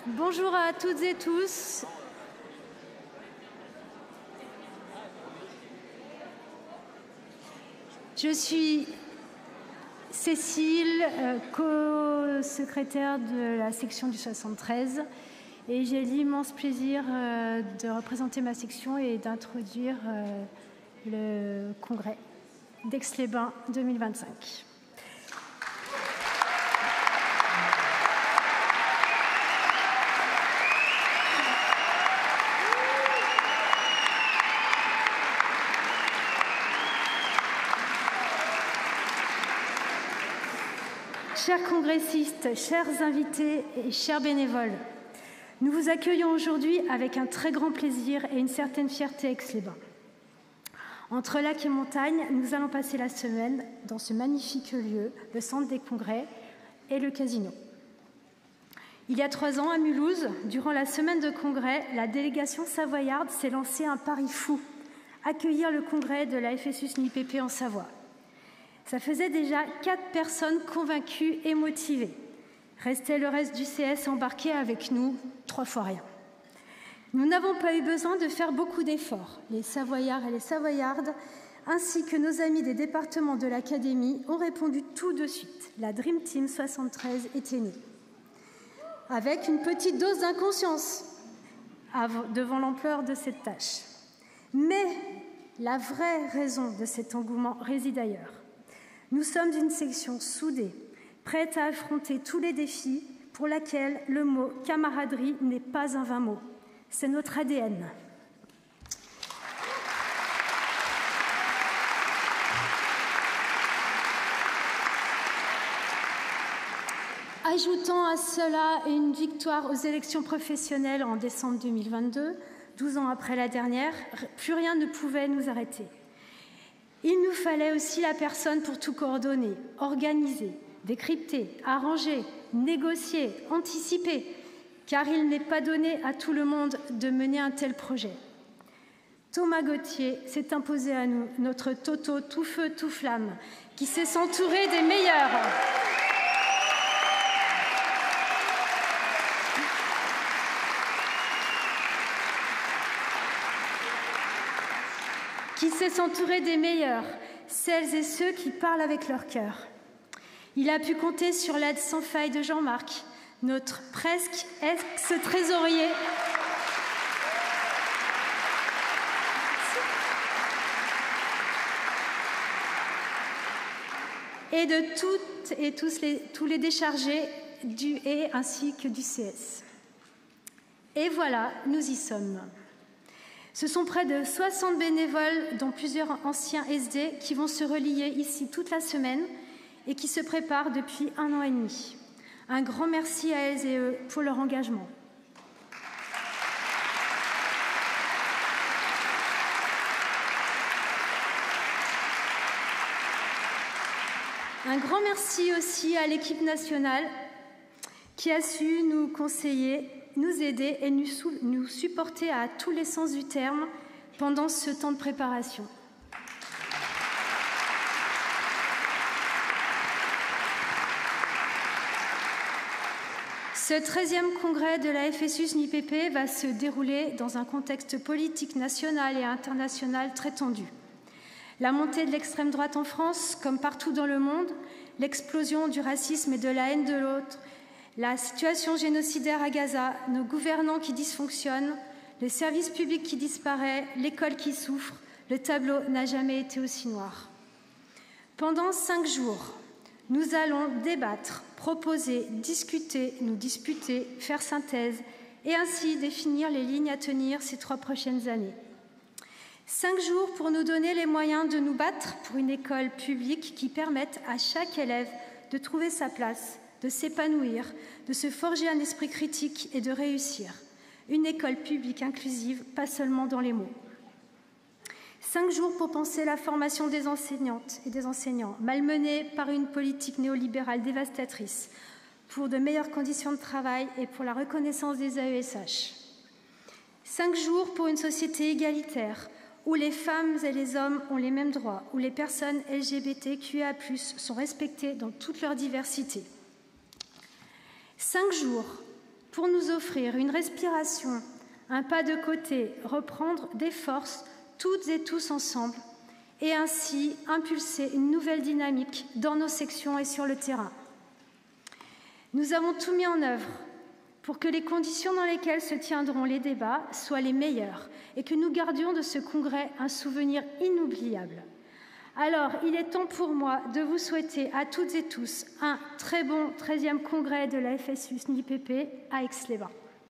Bonjour à toutes et tous. Je suis Cécile, co-secrétaire de la section du 73, et j'ai l'immense plaisir de représenter ma section et d'introduire le congrès d'Aix-les-Bains 2025. Chers congressistes, chers invités et chers bénévoles, nous vous accueillons aujourd'hui avec un très grand plaisir et une certaine fierté à Aix-les-Bains. Entre lac et montagne, nous allons passer la semaine dans ce magnifique lieu, le centre des congrès et le casino. Il y a 3 ans, à Mulhouse, durant la semaine de congrès, la délégation savoyarde s'est lancée un pari fou, accueillir le congrès de la FSU-SNIPP en Savoie. Ça faisait déjà 4 personnes convaincues et motivées. Restait le reste du CS embarqué avec nous, 3 fois rien. Nous n'avons pas eu besoin de faire beaucoup d'efforts. Les Savoyards et les Savoyardes, ainsi que nos amis des départements de l'Académie, ont répondu tout de suite. La Dream Team 73 était née. Avec une petite dose d'inconscience devant l'ampleur de cette tâche. Mais la vraie raison de cet engouement réside ailleurs. Nous sommes une section soudée, prête à affronter tous les défis, pour laquelle le mot camaraderie n'est pas un vain mot. C'est notre ADN. Ajoutant à cela une victoire aux élections professionnelles en décembre 2022, 12 ans après la dernière, plus rien ne pouvait nous arrêter. Il nous fallait aussi la personne pour tout coordonner, organiser, décrypter, arranger, négocier, anticiper, car il n'est pas donné à tout le monde de mener un tel projet. Thomas Gauthier s'est imposé à nous, notre Toto tout feu, tout flamme, qui sait s'entourer des meilleurs. Qui sait s'entourer des meilleurs, celles et ceux qui parlent avec leur cœur. Il a pu compter sur l'aide sans faille de Jean-Marc, notre presque ex-trésorier. Et de toutes et tous les déchargés du E ainsi que du CS. Et voilà, nous y sommes. Ce sont près de 60 bénévoles, dont plusieurs anciens SD, qui vont se relier ici toute la semaine et qui se préparent depuis 1 an et demi. Un grand merci à elles et eux pour leur engagement. Un grand merci aussi à l'équipe nationale qui a su nous conseiller, nous aider et nous supporter à tous les sens du terme pendant ce temps de préparation. Ce 13e congrès de la FSU-SNIPP va se dérouler dans un contexte politique national et international très tendu. La montée de l'extrême droite en France, comme partout dans le monde, l'explosion du racisme et de la haine de l'autre, la situation génocidaire à Gaza, nos gouvernants qui dysfonctionnent, le service public qui disparaît, l'école qui souffre, le tableau n'a jamais été aussi noir. Pendant 5 jours, nous allons débattre, proposer, discuter, nous disputer, faire synthèse et ainsi définir les lignes à tenir ces 3 prochaines années. 5 jours pour nous donner les moyens de nous battre pour une école publique qui permette à chaque élève de trouver sa place, de s'épanouir, de se forger un esprit critique et de réussir. Une école publique inclusive, pas seulement dans les mots. 5 jours pour penser la formation des enseignantes et des enseignants, malmenés par une politique néolibérale dévastatrice, pour de meilleures conditions de travail et pour la reconnaissance des AESH. 5 jours pour une société égalitaire, où les femmes et les hommes ont les mêmes droits, où les personnes LGBTQIA+, sont respectées dans toute leur diversité. 5 jours pour nous offrir une respiration, un pas de côté, reprendre des forces, toutes et tous ensemble, et ainsi impulser une nouvelle dynamique dans nos sections et sur le terrain. Nous avons tout mis en œuvre pour que les conditions dans lesquelles se tiendront les débats soient les meilleures et que nous gardions de ce congrès un souvenir inoubliable. Alors, il est temps pour moi de vous souhaiter à toutes et tous un très bon 13e congrès de la FSU SNIPP à Aix-les-Bains.